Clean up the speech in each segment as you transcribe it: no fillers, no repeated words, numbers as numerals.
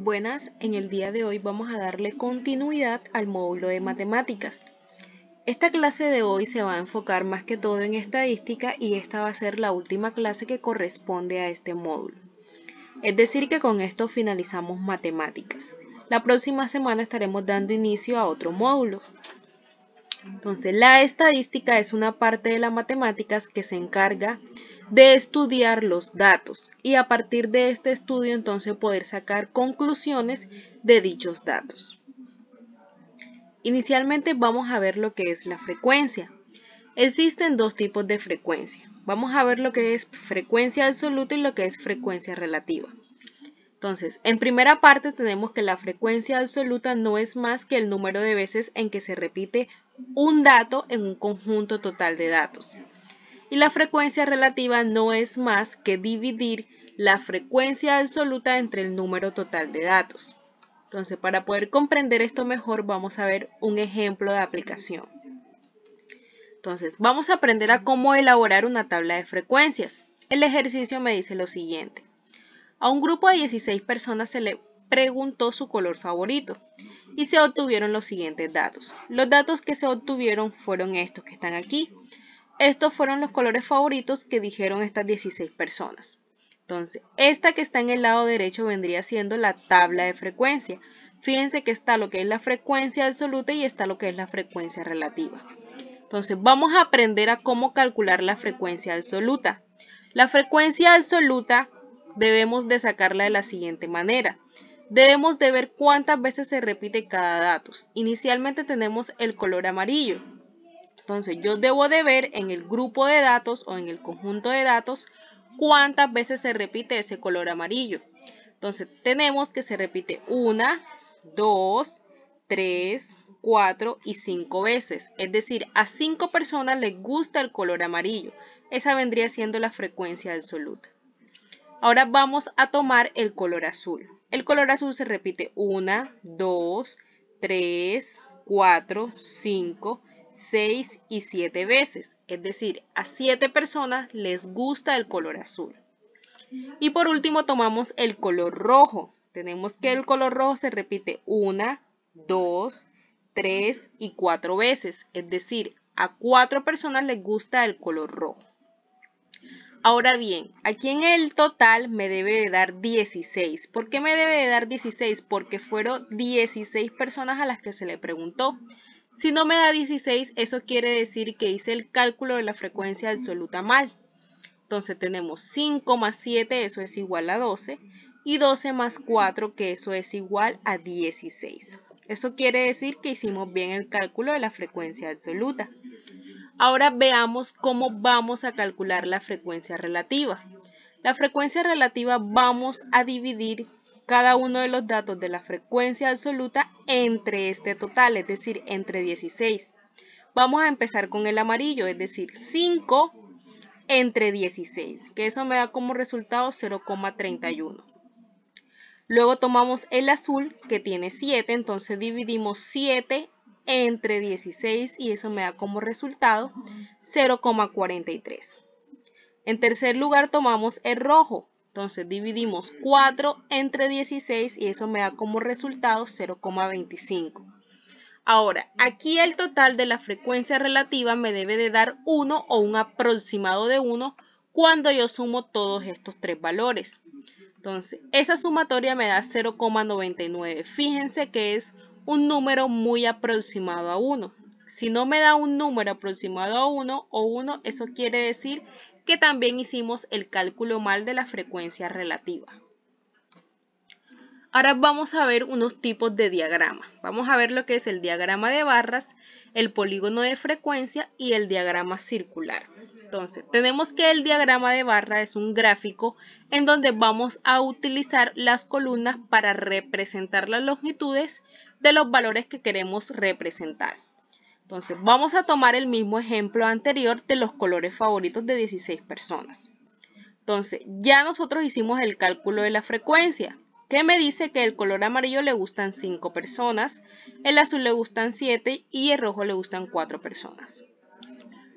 Buenas, en el día de hoy vamos a darle continuidad al módulo de matemáticas. Esta clase de hoy se va a enfocar más que todo en estadística y esta va a ser la última clase que corresponde a este módulo. Es decir que con esto finalizamos matemáticas. La próxima semana estaremos dando inicio a otro módulo. Entonces, la estadística es una parte de las matemáticas que se encarga de estudiar los datos y a partir de este estudio entonces poder sacar conclusiones de dichos datos. Inicialmente vamos a ver lo que es la frecuencia. Existen dos tipos de frecuencia. Vamos a ver lo que es frecuencia absoluta y lo que es frecuencia relativa. Entonces, en primera parte tenemos que la frecuencia absoluta no es más que el número de veces en que se repite un dato en un conjunto total de datos. Y la frecuencia relativa no es más que dividir la frecuencia absoluta entre el número total de datos. Entonces, para poder comprender esto mejor, vamos a ver un ejemplo de aplicación. Entonces, vamos a aprender a cómo elaborar una tabla de frecuencias. El ejercicio me dice lo siguiente. A un grupo de 16 personas se le preguntó su color favorito y se obtuvieron los siguientes datos. Los datos que se obtuvieron fueron estos que están aquí. Estos fueron los colores favoritos que dijeron estas 16 personas. Entonces, esta que está en el lado derecho vendría siendo la tabla de frecuencia. Fíjense que está lo que es la frecuencia absoluta y está lo que es la frecuencia relativa. Entonces, vamos a aprender a cómo calcular la frecuencia absoluta. La frecuencia absoluta debemos de sacarla de la siguiente manera. Debemos de ver cuántas veces se repite cada dato. Inicialmente tenemos el color amarillo. Entonces, yo debo de ver en el grupo de datos o en el conjunto de datos cuántas veces se repite ese color amarillo. Entonces, tenemos que se repite 1, 2, 3, 4 y 5 veces. Es decir, a 5 personas les gusta el color amarillo. Esa vendría siendo la frecuencia absoluta. Ahora vamos a tomar el color azul. El color azul se repite 1, 2, 3, 4, 5, 6 y 7 veces. Es decir, a 7 personas les gusta el color azul. Y por último tomamos el color rojo. Tenemos que el color rojo se repite 1, 2, 3 y 4 veces. Es decir, a 4 personas les gusta el color rojo. Ahora bien, aquí en el total me debe de dar 16. ¿Por qué me debe de dar 16? Porque fueron 16 personas a las que se le preguntó. Si no me da 16, eso quiere decir que hice el cálculo de la frecuencia absoluta mal. Entonces tenemos 5 más 7, eso es igual a 12. Y 12 más 4, que eso es igual a 16. Eso quiere decir que hicimos bien el cálculo de la frecuencia absoluta. Ahora veamos cómo vamos a calcular la frecuencia relativa. La frecuencia relativa vamos a dividir cada uno de los datos de la frecuencia absoluta entre este total, es decir, entre 16. Vamos a empezar con el amarillo, es decir, 5 entre 16, que eso me da como resultado 0,31. Luego tomamos el azul, que tiene 7, entonces dividimos 7 entre 16 y eso me da como resultado 0,43. En tercer lugar tomamos el rojo, entonces dividimos 4 entre 16 y eso me da como resultado 0,25. Ahora, aquí el total de la frecuencia relativa me debe de dar 1 o un aproximado de 1 cuando yo sumo todos estos tres valores. Entonces, esa sumatoria me da 0,99. Fíjense que es un número muy aproximado a 1. Si no me da un número aproximado a 1 o 1, eso quiere decir que también hicimos el cálculo mal de la frecuencia relativa. Ahora vamos a ver unos tipos de diagrama. Vamos a ver lo que es el diagrama de barras, el polígono de frecuencia y el diagrama circular. Entonces, tenemos que el diagrama de barra es un gráfico en donde vamos a utilizar las columnas para representar las longitudes de los valores que queremos representar. Entonces, vamos a tomar el mismo ejemplo anterior de los colores favoritos de 16 personas. Entonces, ya nosotros hicimos el cálculo de la frecuencia, que me dice que el color amarillo le gustan 5 personas, el azul le gustan 7 y el rojo le gustan 4 personas.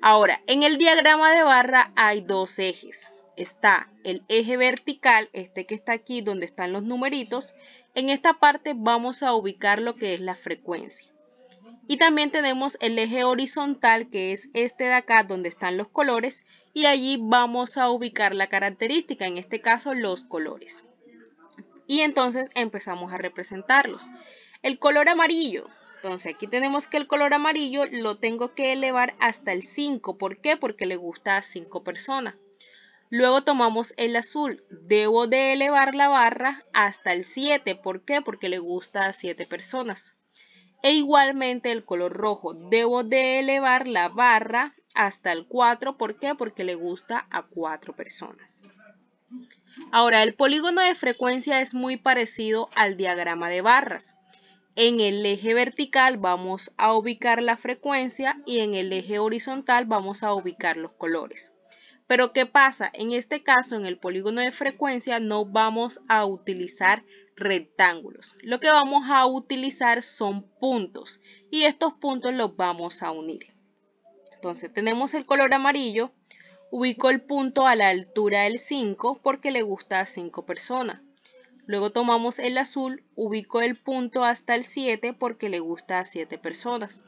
Ahora, en el diagrama de barra hay dos ejes. está el eje vertical, este que está aquí donde están los numeritos. En esta parte vamos a ubicar lo que es la frecuencia. Y también tenemos el eje horizontal, que es este de acá donde están los colores, y allí vamos a ubicar la característica, en este caso los colores. Y entonces empezamos a representarlos. El color amarillo. Entonces aquí tenemos que el color amarillo lo tengo que elevar hasta el 5. ¿Por qué? Porque le gusta a 5 personas. Luego tomamos el azul. Debo de elevar la barra hasta el 7. ¿Por qué? Porque le gusta a 7 personas. E igualmente el color rojo. Debo de elevar la barra hasta el 4. ¿Por qué? Porque le gusta a 4 personas. Ahora, el polígono de frecuencia es muy parecido al diagrama de barras. En el eje vertical vamos a ubicar la frecuencia y en el eje horizontal vamos a ubicar los colores. Pero ¿qué pasa? En este caso, en el polígono de frecuencia no vamos a utilizar rectángulos. Lo que vamos a utilizar son puntos y estos puntos los vamos a unir. Entonces tenemos el color amarillo. Ubico el punto a la altura del 5 porque le gusta a 5 personas. Luego tomamos el azul, ubico el punto hasta el 7 porque le gusta a 7 personas.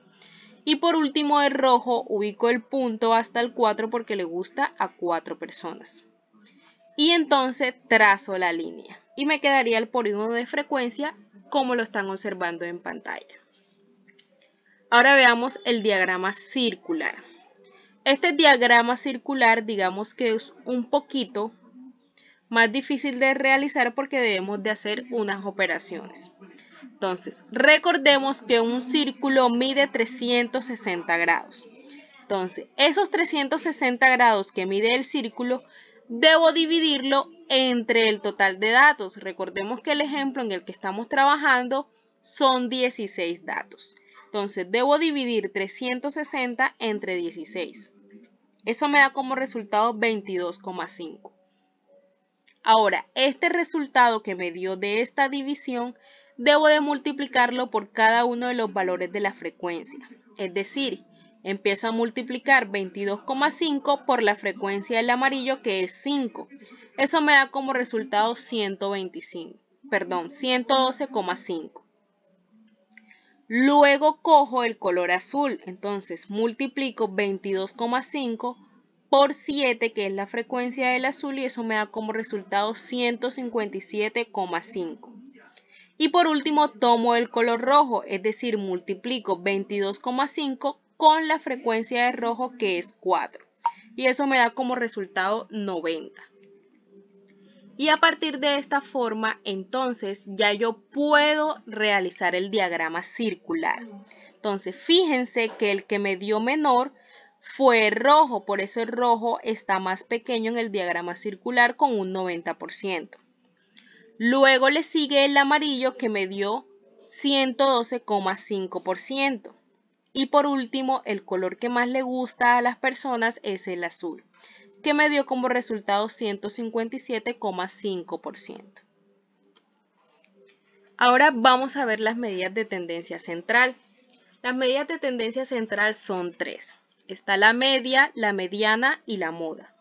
Y por último el rojo, ubico el punto hasta el 4 porque le gusta a 4 personas. Y entonces trazo la línea y me quedaría el polígono de frecuencia como lo están observando en pantalla. Ahora veamos el diagrama circular. Este diagrama circular, digamos que es un poquito más difícil de realizar porque debemos de hacer unas operaciones. Entonces, recordemos que un círculo mide 360 grados. Entonces, esos 360 grados que mide el círculo, debo dividirlo entre el total de datos. Recordemos que el ejemplo en el que estamos trabajando son 16 datos. Entonces, debo dividir 360 entre 16. Eso me da como resultado 22,5. Ahora, este resultado que me dio de esta división, debo de multiplicarlo por cada uno de los valores de la frecuencia. Es decir, empiezo a multiplicar 22,5 por la frecuencia del amarillo, que es 5. Eso me da como resultado 112,5. Luego cojo el color azul, entonces multiplico 22,5 por 7, que es la frecuencia del azul, y eso me da como resultado 157,5. Y por último tomo el color rojo, es decir, multiplico 22,5 con la frecuencia de rojo, que es 4. Y eso me da como resultado 90. Y a partir de esta forma, entonces, ya yo puedo realizar el diagrama circular. Entonces, fíjense que el que me dio menor fue rojo, por eso el rojo está más pequeño en el diagrama circular con un 90%. Luego le sigue el amarillo que me dio 112,5%. Y por último, el color que más le gusta a las personas es el azul, que me dio como resultado 157,5%. Ahora vamos a ver las medidas de tendencia central. Las medidas de tendencia central son 3. Está la media, la mediana y la moda.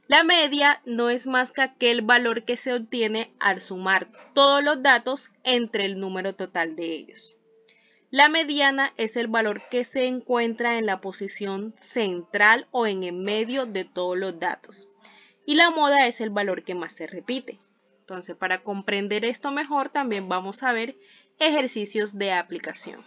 La media no es más que aquel valor que se obtiene al sumar todos los datos entre el número total de ellos. La mediana es el valor que se encuentra en la posición central o en el medio de todos los datos. Y la moda es el valor que más se repite. Entonces, para comprender esto mejor, también vamos a ver ejercicios de aplicación.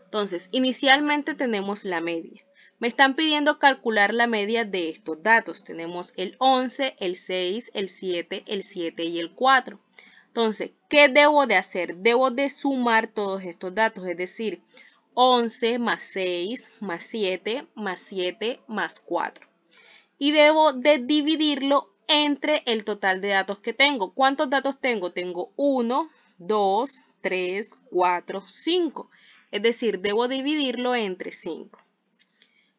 Entonces, inicialmente tenemos la media. Me están pidiendo calcular la media de estos datos. Tenemos el 11, el 6, el 7, el 7 y el 4. Entonces, ¿qué debo de hacer? Debo de sumar todos estos datos, es decir, 11 más 6 más 7 más 7 más 4. Y debo de dividirlo entre el total de datos que tengo. ¿Cuántos datos tengo? Tengo 1, 2, 3, 4, 5. Es decir, debo dividirlo entre 5.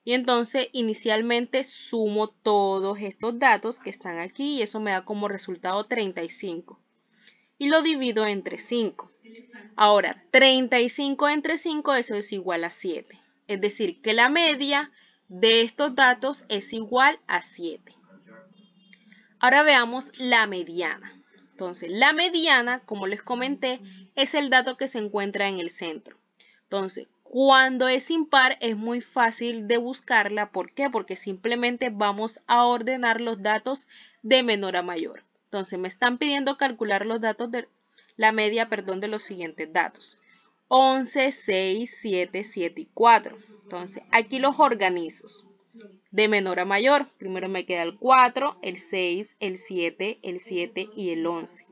Y entonces inicialmente sumo todos estos datos que están aquí y eso me da como resultado 35. Y lo divido entre 5. Ahora, 35 entre 5, eso es igual a 7. Es decir, que la media de estos datos es igual a 7. Ahora veamos la mediana. Entonces, la mediana, como les comenté, es el dato que se encuentra en el centro. Entonces, cuando es impar es muy fácil de buscarla. ¿Por qué? Porque simplemente vamos a ordenar los datos de menor a mayor. Entonces, me están pidiendo calcular los datos de la media, de los siguientes datos. 11, 6, 7, 7 y 4. Entonces, aquí los organizo de menor a mayor. Primero me queda el 4, el 6, el 7, el 7 y el 11.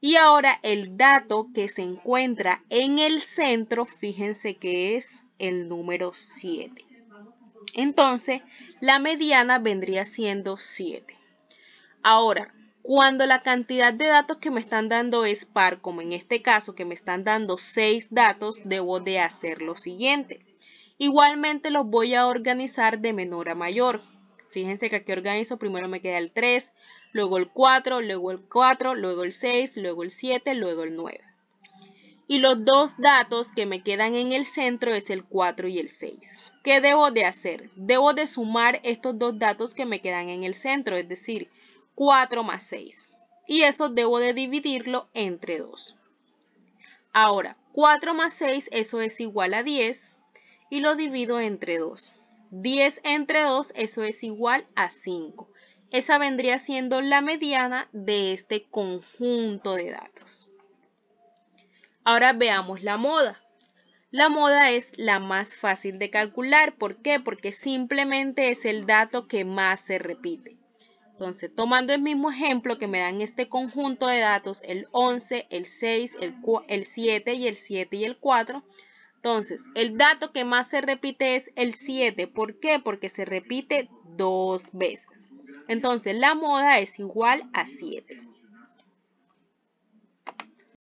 Y ahora el dato que se encuentra en el centro, fíjense que es el número 7. Entonces, la mediana vendría siendo 7. Ahora, cuando la cantidad de datos que me están dando es par, como en este caso que me están dando 6 datos, debo de hacer lo siguiente. Igualmente los voy a organizar de menor a mayor. Fíjense que aquí organizo, primero me queda el 3, luego el 4, luego el 4, luego el 6, luego el 7, luego el 9. Y los dos datos que me quedan en el centro es el 4 y el 6. ¿Qué debo de hacer? Debo de sumar estos dos datos que me quedan en el centro, es decir, 4 más 6. Y eso debo de dividirlo entre 2. Ahora, 4 más 6, eso es igual a 10. Y lo divido entre 2. 10 entre 2, eso es igual a 5. Esa vendría siendo la mediana de este conjunto de datos. Ahora veamos la moda. La moda es la más fácil de calcular. ¿Por qué? Porque simplemente es el dato que más se repite. Entonces, tomando el mismo ejemplo que me dan este conjunto de datos, el 11, el 6, el 7 y el 7 y el 4, entonces, el dato que más se repite es el 7. ¿Por qué? Porque se repite 2 veces. Entonces, la moda es igual a 7.